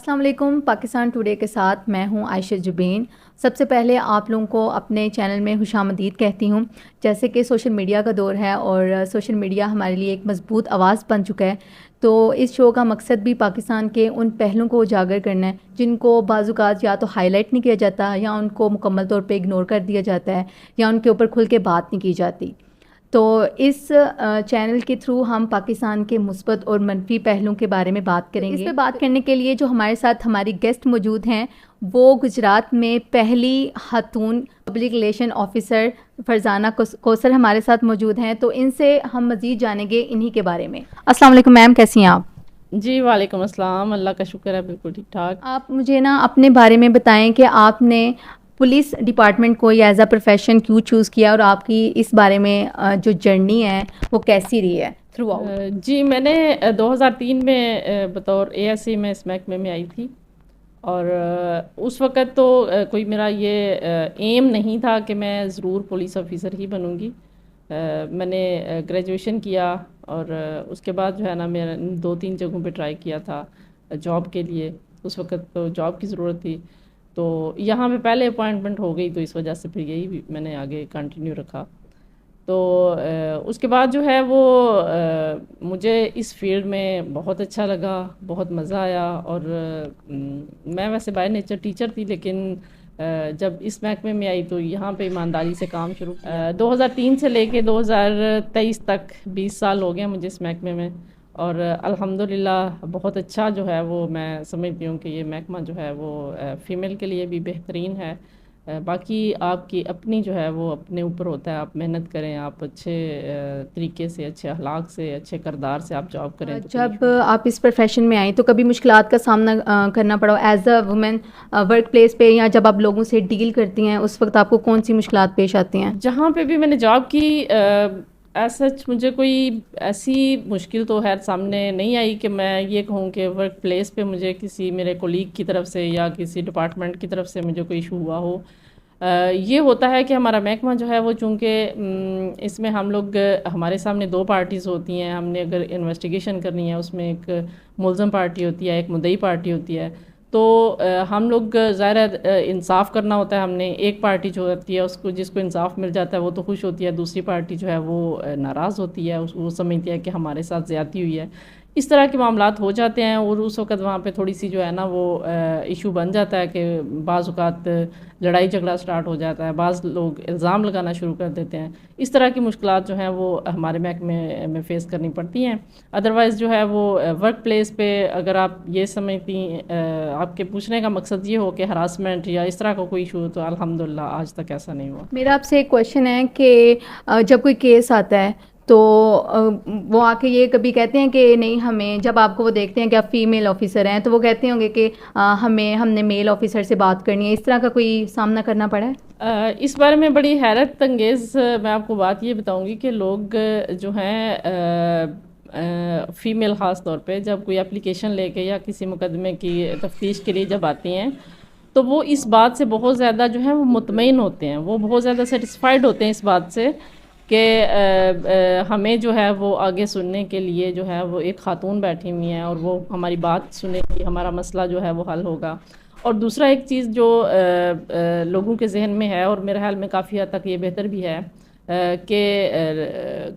السلام علیکم. پاکستان ٹوڈے کے ساتھ میں ہوں عائشہ جبین. سب سے پہلے آپ لوگوں کو اپنے چینل میں خوش آمدید کہتی ہوں. جیسے کہ سوشل میڈیا کا دور ہے اور سوشل میڈیا ہمارے لیے ایک مضبوط آواز بن چکا ہے، تو اس شو کا مقصد بھی پاکستان کے ان پہلوؤں کو اجاگر کرنا ہے جن کو بعض اوقات یا تو ہائی لائٹ نہیں کیا جاتا، یا ان کو مکمل طور پہ اگنور کر دیا جاتا ہے، یا ان کے اوپر کھل کے بات نہیں کی جاتی. تو اس چینل کے تھرو ہم پاکستان کے مثبت اور منفی پہلوؤں کے بارے میں بات کریں گے. اس پہ بات کرنے کے لیے جو ہمارے ساتھ ہماری گیسٹ موجود ہیں وہ گجرات میں پہلی خاتون پبلک ریلیشن آفیسر فرزانہ کوثر ہمارے ساتھ موجود ہیں، تو ان سے ہم مزید جانیں گے انہی کے بارے میں. السلام علیکم میم، کیسی ہیں آپ؟ جی وعلیکم السلام، اللہ کا شکر ہے، بالکل ٹھیک ٹھاک. آپ مجھے اپنے بارے میں بتائیں کہ آپ نے پولیس ڈپارٹمنٹ کو ایز اے پروفیشن کیوں چوز کیا، اور آپ کی اس بارے میں جو جرنی ہے وہ کیسی رہی ہے تھرو آؤٹ؟ جی میں نے 2003 میں بطور ASC میں اس محکمے میں آئی تھی، اور اس وقت تو کوئی میرا یہ ایم نہیں تھا کہ میں ضرور پولیس آفیسر ہی بنوں گی. میں نے گریجویشن کیا، اور اس کے بعد جو ہے نا میں 2-3 جگہوں پہ ٹرائی کیا تھا جاب کے لیے. اس وقت تو جاب کی ضرورت تھی، تو یہاں پہ پہلے اپوائنٹمنٹ ہو گئی، تو اس وجہ سے پھر یہی بھی میں نے آگے کنٹینیو رکھا. تو اس کے بعد جو ہے وہ مجھے اس فیلڈ میں بہت اچھا لگا، بہت مزہ آیا. اور میں ویسے بائی نیچر ٹیچر تھی، لیکن جب اس محکمے میں آئی تو یہاں پہ ایمانداری سے کام شروع کیا. 2003 سے لے کے 2023 تک 20 سال ہو گئے مجھے اس محکمے میں، اور الحمدللہ بہت اچھا جو ہے وہ میں سمجھتی ہوں کہ یہ محکمہ جو ہے وہ فیمیل کے لیے بھی بہترین ہے. باقی آپ کی اپنی جو ہے وہ اپنے اوپر ہوتا ہے، آپ محنت کریں، آپ اچھے طریقے سے، اچھے اخلاق سے، اچھے کردار سے آپ جاب کریں. جب آپ اس پروفیشن میں آئیں تو کبھی مشکلات کا سامنا کرنا پڑا as a woman work place پہ، یا جب آپ لوگوں سے ڈیل کرتی ہیں اس وقت آپ کو کون سی مشکلات پیش آتی ہیں؟ جہاں پہ بھی میں نے جاب کی سچ مجھے کوئی ایسی مشکل تو خیر سامنے نہیں آئی کہ میں یہ کہوں کہ ورک پلیس پہ مجھے کسی میرے کولیگ کی طرف سے یا کسی ڈپارٹمنٹ کی طرف سے مجھے کوئی ایشو ہوا ہو. یہ ہوتا ہے کہ ہمارا محکمہ جو ہے وہ چونکہ اس میں ہم لوگ، ہمارے سامنے 2 پارٹیز ہوتی ہیں. ہم نے اگر انویسٹیگیشن کرنی ہے اس میں ایک ملزم پارٹی ہوتی ہے، ایک مدعی پارٹی ہوتی ہے. تو ہم لوگ ظاہر انصاف کرنا ہوتا ہے. ہم نے ایک پارٹی جو ہوتی ہے اس کو، جس کو انصاف مل جاتا ہے وہ تو خوش ہوتی ہے، دوسری پارٹی جو ہے وہ ناراض ہوتی ہے، وہ سمجھتی ہے کہ ہمارے ساتھ زیادتی ہوئی ہے. اس طرح کے معاملات ہو جاتے ہیں، اور اس وقت وہاں پہ تھوڑی سی جو ہے نا وہ ایشو بن جاتا ہے کہ بعض اوقات لڑائی جھگڑا سٹارٹ ہو جاتا ہے، بعض لوگ الزام لگانا شروع کر دیتے ہیں. اس طرح کی مشکلات جو ہیں وہ ہمارے محکمے میں فیس کرنی پڑتی ہیں. ادروائز جو ہے وہ ورک پلیس پہ اگر آپ یہ سمجھتی، آپ کے پوچھنے کا مقصد یہ ہو کہ ہراسمنٹ یا اس طرح کا کوئی ایشو، تو الحمدللہ آج تک ایسا نہیں ہوا. میرا آپ سے ایک کویشچن ہے کہ جب کوئی کیس آتا ہے تو وہ آ کے یہ کبھی کہتے ہیں کہ نہیں، ہمیں جب آپ کو وہ دیکھتے ہیں کہ آپ فیمیل آفیسر ہیں تو وہ کہتے ہوں گے کہ ہم نے میل آفیسر سے بات کرنی ہے، اس طرح کا کوئی سامنا کرنا پڑا ہے؟ اس بارے میں بڑی حیرت انگیز میں آپ کو بات یہ بتاؤں گی کہ لوگ جو ہیں فیمیل خاص طور پہ جب کوئی اپلیکیشن لے کے یا کسی مقدمے کی تفتیش کے لیے جب آتی ہیں تو وہ اس بات سے بہت زیادہ جو ہے وہ مطمئن ہوتے ہیں، وہ بہت زیادہ سیٹسفائیڈ ہوتے ہیں اس بات سے کہ ہمیں جو ہے وہ آگے سننے کے لیے جو ہے وہ ایک خاتون بیٹھی ہوئی ہیں، اور وہ ہماری بات سنے گی، ہمارا مسئلہ جو ہے وہ حل ہوگا. اور دوسرا ایک چیز جو لوگوں کے ذہن میں ہے، اور میرے خیال میں کافی حد تک یہ بہتر بھی ہے، کہ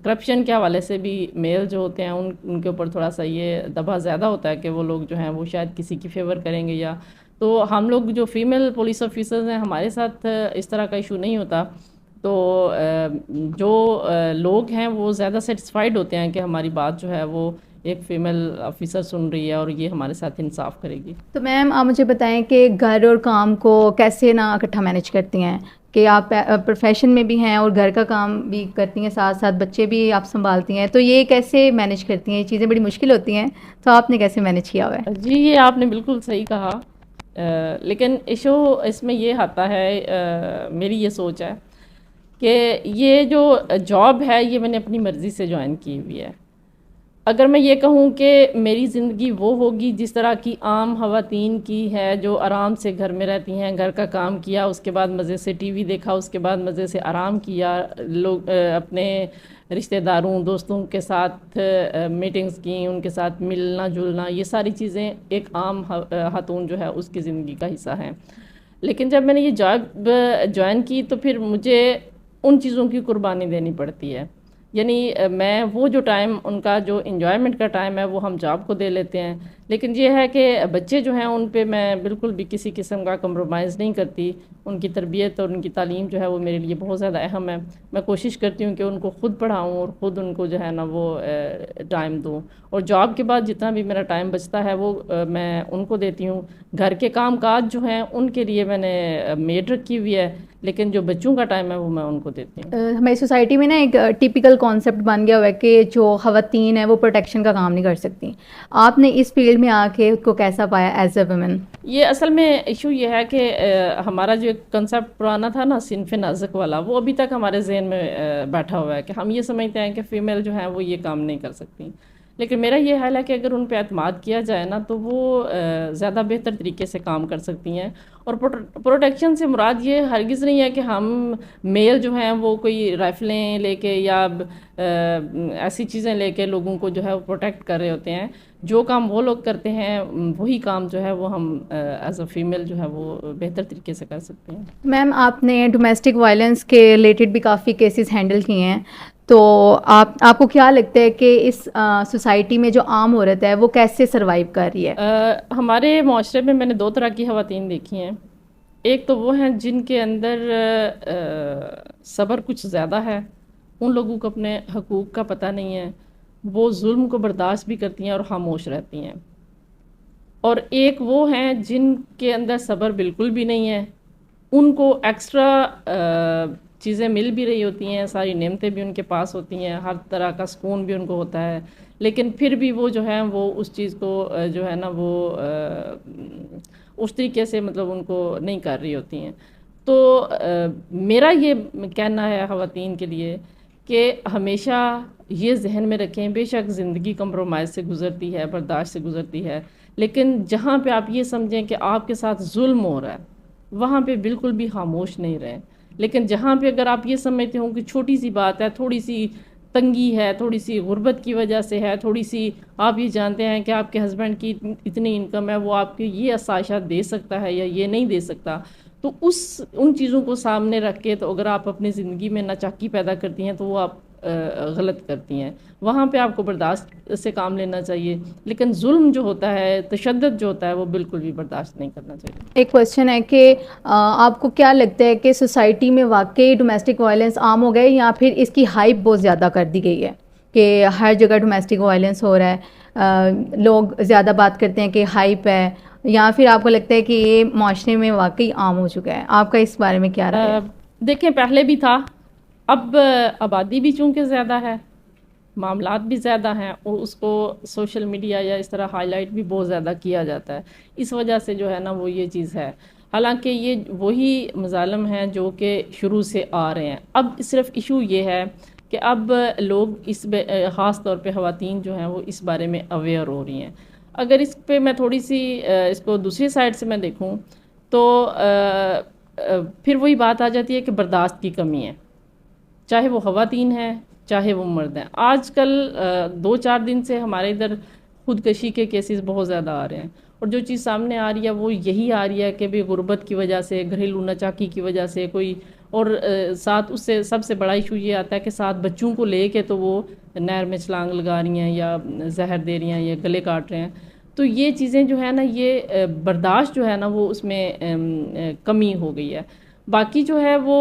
کرپشن کے حوالے سے بھی میل جو ہوتے ہیں ان کے اوپر تھوڑا سا یہ دبا زیادہ ہوتا ہے کہ وہ لوگ جو ہیں وہ شاید کسی کی فیور کریں گے. یا تو ہم لوگ جو فیمیل پولیس آفیسرز ہیں ہمارے ساتھ اس طرح کا ایشو نہیں ہوتا. تو جو لوگ ہیں وہ زیادہ سیٹسفائیڈ ہوتے ہیں کہ ہماری بات جو ہے وہ ایک فیمیل آفیسر سن رہی ہے اور یہ ہمارے ساتھ انصاف کرے گی. تو میم آپ مجھے بتائیں کہ گھر اور کام کو کیسے اکٹھا مینیج کرتی ہیں، کہ آپ پروفیشن میں بھی ہیں اور گھر کا کام بھی کرتی ہیں، ساتھ ساتھ بچے بھی آپ سنبھالتی ہیں، تو یہ کیسے مینیج کرتی ہیں؟ یہ چیزیں بڑی مشکل ہوتی ہیں، تو آپ نے کیسے مینیج کیا ہوا ہے؟ جی یہ آپ نے بالکل صحیح کہا، لیکن ایشو اس میں یہ آتا ہے، میری یہ سوچ ہے کہ یہ جو جاب ہے یہ میں نے اپنی مرضی سے جوائن کی ہوئی ہے. اگر میں یہ کہوں کہ میری زندگی وہ ہوگی جس طرح کی عام خواتین کی ہے جو آرام سے گھر میں رہتی ہیں، گھر کا کام کیا، اس کے بعد مزے سے ٹی وی دیکھا، اس کے بعد مزے سے آرام کیا، لوگ اپنے رشتہ داروں دوستوں کے ساتھ میٹنگز کی، ان کے ساتھ ملنا جلنا، یہ ساری چیزیں ایک عام خاتون جو ہے اس کی زندگی کا حصہ ہیں. لیکن جب میں نے یہ جاب جوائن کی تو پھر مجھے ان چیزوں کی قربانی دینی پڑتی ہے. یعنی میں وہ جو ٹائم ان کا جو انجوائمنٹ کا ٹائم ہے وہ ہم جاب کو دے لیتے ہیں، لیکن یہ ہے کہ بچے جو ہیں ان پہ میں بالکل بھی کسی قسم کا کمپرومائز نہیں کرتی. ان کی تربیت اور ان کی تعلیم جو ہے وہ میرے لیے بہت زیادہ اہم ہے. میں کوشش کرتی ہوں کہ ان کو خود پڑھاؤں اور خود ان کو جو ہے نا وہ ٹائم دوں، اور جاب کے بعد جتنا بھی میرا ٹائم بچتا ہے وہ میں ان کو دیتی ہوں. گھر کے کام کاج جو ہیں ان کے لیے میں نے میڈ رکھی ہوئی ہے، لیکن جو بچوں کا ٹائم ہے وہ میں ان کو دیتی ہوں. ہماری سوسائٹی میں نا ایک ٹیپیکل کانسیپٹ بن گیا ہوا ہے کہ جو خواتین ہیں وہ پروٹیکشن کا کام نہیں کر سکتی. آپ نے اس فیلڈ میں آ کے کو کیسا پایا ایز اے ویمن؟ یہ اصل میں ایشو یہ ہے کہ ہمارا جو کنسیپٹ پرانا تھا نا صنف نازک والا، وہ ابھی تک ہمارے ذہن میں بیٹھا ہوا ہے کہ ہم یہ سمجھتے ہیں کہ فیمیل جو ہیں وہ یہ کام نہیں کر سکتی. لیکن میرا یہ حال ہے کہ اگر ان پہ اعتماد کیا جائے نا تو وہ زیادہ بہتر طریقے سے کام کر سکتی ہیں. اور پروٹیکشن سے مراد یہ ہرگز نہیں ہے کہ ہم میل جو ہیں وہ کوئی رائفلیں لے کے یا ایسی چیزیں لے کے لوگوں کو جو ہے وہ پروٹیکٹ کر رہے ہوتے ہیں. جو کام وہ لوگ کرتے ہیں وہی کام جو ہے وہ ہم ایز اے فیمیل جو ہے وہ بہتر طریقے سے کر سکتے ہیں. میم آپ نے ڈومیسٹک وائلنس کے ریلیٹڈ بھی کافی کیسز ہینڈل کیے ہیں، تو آپ کو کیا لگتا ہے کہ اس سوسائٹی میں جو عام عورت ہے وہ کیسے سروائیو کر رہی ہے؟ ہمارے معاشرے میں نے دو طرح کی خواتین دیکھی ہیں. ایک تو وہ ہیں جن کے اندر صبر کچھ زیادہ ہے، ان لوگوں کو اپنے حقوق کا پتہ نہیں ہے، وہ ظلم کو برداشت بھی کرتی ہیں اور خاموش رہتی ہیں. اور ایک وہ ہیں جن کے اندر صبر بالکل بھی نہیں ہے، ان کو ایکسٹرا چیزیں مل بھی رہی ہوتی ہیں، ساری نعمتیں بھی ان کے پاس ہوتی ہیں، ہر طرح کا سکون بھی ان کو ہوتا ہے، لیکن پھر بھی وہ جو ہے وہ اس چیز کو جو ہے نا وہ اس طریقے سے مطلب ان کو نہیں کر رہی ہوتی ہیں. تو میرا یہ کہنا ہے خواتین کے لیے کہ ہمیشہ یہ ذہن میں رکھیں، بے شک زندگی کمپرومائز سے گزرتی ہے، برداشت سے گزرتی ہے، لیکن جہاں پہ آپ یہ سمجھیں کہ آپ کے ساتھ ظلم ہو رہا ہے وہاں پہ بالکل بھی خاموش نہیں رہیں. لیکن جہاں پہ اگر آپ یہ سمجھتے ہوں کہ چھوٹی سی بات ہے، تھوڑی سی تنگی ہے، تھوڑی سی غربت کی وجہ سے ہے، تھوڑی سی آپ یہ جانتے ہیں کہ آپ کے ہسبینڈ کی اتنی انکم ہے، وہ آپ کے یہ آسائشات دے سکتا ہے یا یہ نہیں دے سکتا، تو ان چیزوں کو سامنے رکھ کے تو اگر آپ اپنی زندگی میں ناچاکی پیدا کرتی ہیں تو وہ آپ غلط کرتی ہیں. وہاں پہ آپ کو برداشت سے کام لینا چاہیے، لیکن ظلم جو ہوتا ہے، تشدد جو ہوتا ہے، وہ بالکل بھی برداشت نہیں کرنا چاہیے. ایک کویشچن ہے کہ آپ کو کیا لگتا ہے کہ سوسائٹی میں واقعی ڈومیسٹک وائلنس عام ہو گئے یا پھر اس کی ہائپ بہت زیادہ کر دی گئی ہے کہ ہر جگہ ڈومیسٹک وائلنس ہو رہا ہے، لوگ زیادہ بات کرتے ہیں کہ ہائپ ہے، یا پھر آپ کو لگتا ہے کہ یہ معاشرے میں واقعی عام ہو چکا ہے؟ آپ کا اس بارے میں کیا رائے ہے؟ دیکھیں پہلے بھی تھا، اب آبادی بھی چونکہ زیادہ ہے، معاملات بھی زیادہ ہیں، اور اس کو سوشل میڈیا یا اس طرح ہائی لائٹ بھی بہت زیادہ کیا جاتا ہے، اس وجہ سے جو ہے نا وہ یہ چیز ہے. حالانکہ یہ وہی مظالم ہیں جو کہ شروع سے آ رہے ہیں. اب صرف ایشو یہ ہے کہ اب لوگ خاص طور پہ خواتین جو ہیں وہ اس بارے میں اویئر ہو رہی ہیں. اگر اس پہ میں تھوڑی سی اس کو دوسری سائڈ سے میں دیکھوں تو پھر وہی بات آ جاتی ہے کہ برداشت کی کمی ہے، چاہے وہ خواتین ہیں چاہے وہ مرد ہیں. آج کل 2-4 دن سے ہمارے ادھر خودکشی کے کیسز بہت زیادہ آ رہے ہیں، اور جو چیز سامنے آ رہی ہے وہ یہی آ رہی ہے کہ بھی غربت کی وجہ سے، گھریلو ناچاکی کی وجہ سے کوئی، اور ساتھ اس سے سب سے بڑا ایشو یہ آتا ہے کہ ساتھ بچوں کو لے کے تو وہ نہر میں چھلانگ لگا رہی ہیں یا زہر دے رہی ہیں یا گلے کاٹ رہے ہیں. تو یہ چیزیں جو ہے نا یہ برداشت جو ہے نا وہ اس میں کمی ہو گئی ہے. باقی جو ہے وہ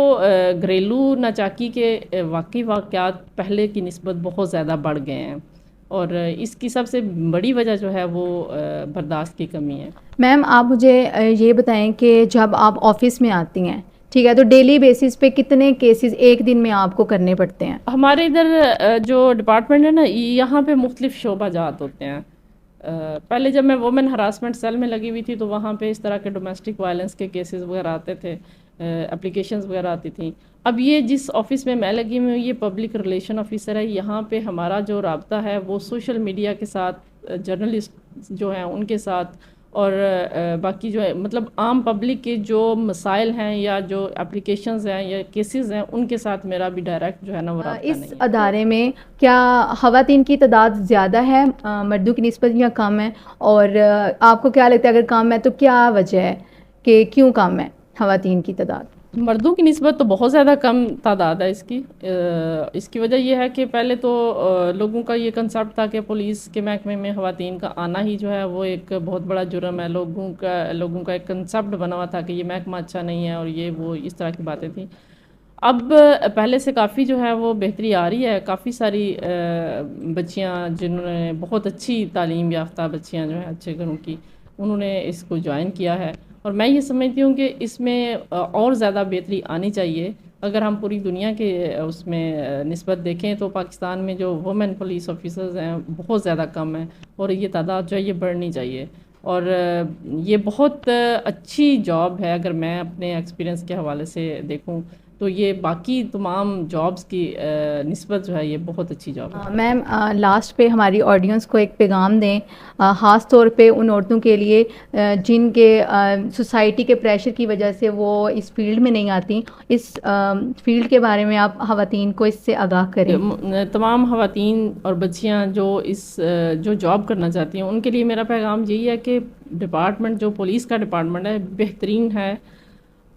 گھریلو ناچاکی کے واقعی واقعات پہلے کی نسبت بہت زیادہ بڑھ گئے ہیں، اور اس کی سب سے بڑی وجہ جو ہے وہ برداشت کی کمی ہے. میم آپ مجھے یہ بتائیں کہ جب آپ آفس میں آتی ہیں، ٹھیک ہے، تو ڈیلی بیسس پہ کتنے کیسز ایک دن میں آپ کو کرنے پڑتے ہیں؟ ہمارے ادھر جو ڈپارٹمنٹ ہے نا یہاں پہ مختلف شعبہ جات ہوتے ہیں. پہلے جب میں وومن ہراسمنٹ سیل میں لگی ہوئی تھی تو وہاں پہ اس طرح کے ڈومیسٹک وائلنس کے کیسز وغیرہ آتے تھے، اپلیکیشنز وغیرہ آتی تھیں. اب یہ جس آفس میں لگی ہوئی ہوں یہ پبلک ریلیشن آفیسر ہے. یہاں پہ ہمارا جو رابطہ ہے وہ سوشل میڈیا کے ساتھ، جرنلسٹ جو ہیں ان کے ساتھ، اور باقی جو ہے مطلب عام پبلک کے جو مسائل ہیں یا جو اپلیکیشنز ہیں یا کیسز ہیں ان کے ساتھ میرا بھی ڈائریکٹ جو ہے نا وہ رابطہ نہیں اس ہے. ادارے میں کیا خواتین کی تعداد زیادہ ہے مردوں کی نسبت یا کم ہے؟ اور آپ کو کیا لگتا ہے اگر کم ہے تو کیا وجہ ہے کہ کیوں کم ہے خواتین کی تعداد؟ مردوں کی نسبت تو بہت زیادہ کم تعداد ہے اس کی. اس کی وجہ یہ ہے کہ پہلے تو لوگوں کا یہ کنسیپٹ تھا کہ پولیس کے محکمے میں خواتین کا آنا ہی جو ہے وہ ایک بہت بڑا جرم ہے. لوگوں کا ایک کنسیپٹ بنا ہوا تھا کہ یہ محکمہ اچھا نہیں ہے اور یہ وہ اس طرح کی باتیں تھیں. اب پہلے سے کافی جو ہے وہ بہتری آ رہی ہے. کافی ساری بچیاں جنہوں نے بہت اچھی تعلیم یافتہ بچیاں جو ہیں اچھے گھروں کی, انہوں نے اس کو جوائن کیا ہے. اور میں یہ سمجھتی ہوں کہ اس میں اور زیادہ بہتری آنی چاہیے. اگر ہم پوری دنیا کے اس میں نسبت دیکھیں تو پاکستان میں جو وومن پولیس آفیسرز ہیں بہت زیادہ کم ہیں, اور یہ تعداد جو ہے یہ بڑھنی چاہیے. اور یہ بہت اچھی جاب ہے. اگر میں اپنے ایکسپیرینس کے حوالے سے دیکھوں تو یہ باقی تمام جابز کی نسبت جو ہے یہ بہت اچھی جاب ہے. میم لاسٹ پہ ہماری آڈینس کو ایک پیغام دیں, خاص طور پہ ان عورتوں کے لیے جن کے سوسائٹی کے پریشر کی وجہ سے وہ اس فیلڈ میں نہیں آتی. اس فیلڈ کے بارے میں آپ خواتین کو اس سے آگاہ کریں. تمام خواتین اور بچیاں جو جاب کرنا چاہتی ہیں ان کے لیے میرا پیغام یہی ہے کہ ڈپارٹمنٹ جو پولیس کا ڈپارٹمنٹ ہے بہترین ہے.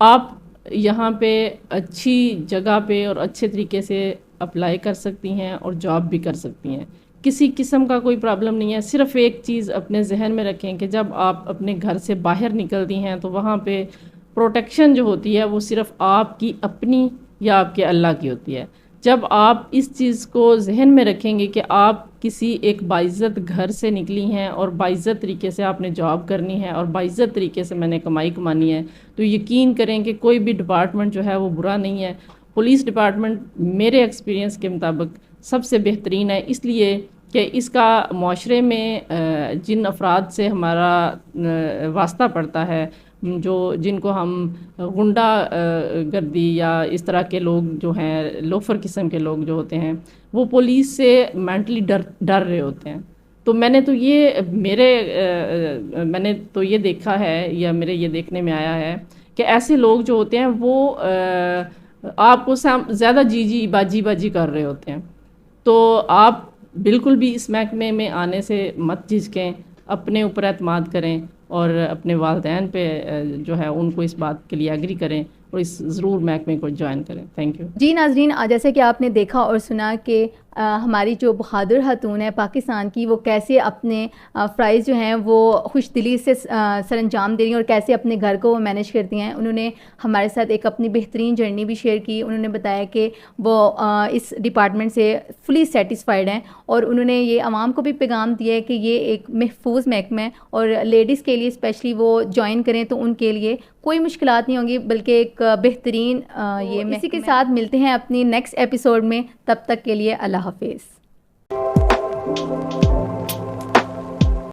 آپ یہاں پہ اچھی جگہ پہ اور اچھے طریقے سے اپلائی کر سکتی ہیں اور جاب بھی کر سکتی ہیں. کسی قسم کا کوئی پرابلم نہیں ہے. صرف ایک چیز اپنے ذہن میں رکھیں کہ جب آپ اپنے گھر سے باہر نکلتی ہیں تو وہاں پہ پروٹیکشن جو ہوتی ہے وہ صرف آپ کی اپنی یا آپ کے اللہ کی ہوتی ہے. جب آپ اس چیز کو ذہن میں رکھیں گے کہ آپ کسی ایک باعزت گھر سے نکلی ہیں اور باعزت طریقے سے آپ نے جاب کرنی ہے اور باعزت طریقے سے میں نے کمائی کمانی ہے, تو یقین کریں کہ کوئی بھی ڈپارٹمنٹ جو ہے وہ برا نہیں ہے. پولیس ڈپارٹمنٹ میرے ایکسپیرینس کے مطابق سب سے بہترین ہے, اس لیے کہ اس کا معاشرے میں جن افراد سے ہمارا واسطہ پڑتا ہے, جن کو ہم غنڈہ گردی یا اس طرح کے لوگ جو ہیں لوفر قسم کے لوگ جو ہوتے ہیں وہ پولیس سے مینٹلی ڈر رہے ہوتے ہیں. تو میں نے تو یہ دیکھا ہے یا میرے یہ دیکھنے میں آیا ہے کہ ایسے لوگ جو ہوتے ہیں وہ آپ کو زیادہ جی باجی کر رہے ہوتے ہیں. تو آپ بالکل بھی اس محکمے میں آنے سے مت جھجکیں, اپنے اوپر اعتماد کریں اور اپنے والدین پہ جو ہے ان کو اس بات کے لیے ایگری کریں اور اس ضرور محکمے کو جوائن کریں. Thank you. جی ناظرین, جیسے کہ آپ نے دیکھا اور سنا کہ ہماری جو بہادر خاتون ہے پاکستان کی, وہ کیسے اپنے فرائض جو ہیں وہ خوش دلی سے سر انجام دے رہی ہیں اور کیسے اپنے گھر کو وہ مینیج کرتی ہیں. انہوں نے ہمارے ساتھ ایک اپنی بہترین جرنی بھی شیئر کی. انہوں نے بتایا کہ وہ اس ڈپارٹمنٹ سے فلی سیٹسفائیڈ ہیں اور انہوں نے یہ عوام کو بھی پیغام دیا ہے کہ یہ ایک محفوظ محکمہ ہے اور لیڈیز کے لیے اسپیشلی وہ جوائن کریں تو ان کے لیے کوئی مشکلات نہیں ہوں گی, بلکہ ایک بہترین یہ. اسی کے ساتھ ملتے ہیں اپنی نیکسٹ ایپیسوڈ میں. تب تک کے لیے اللہ حافظ.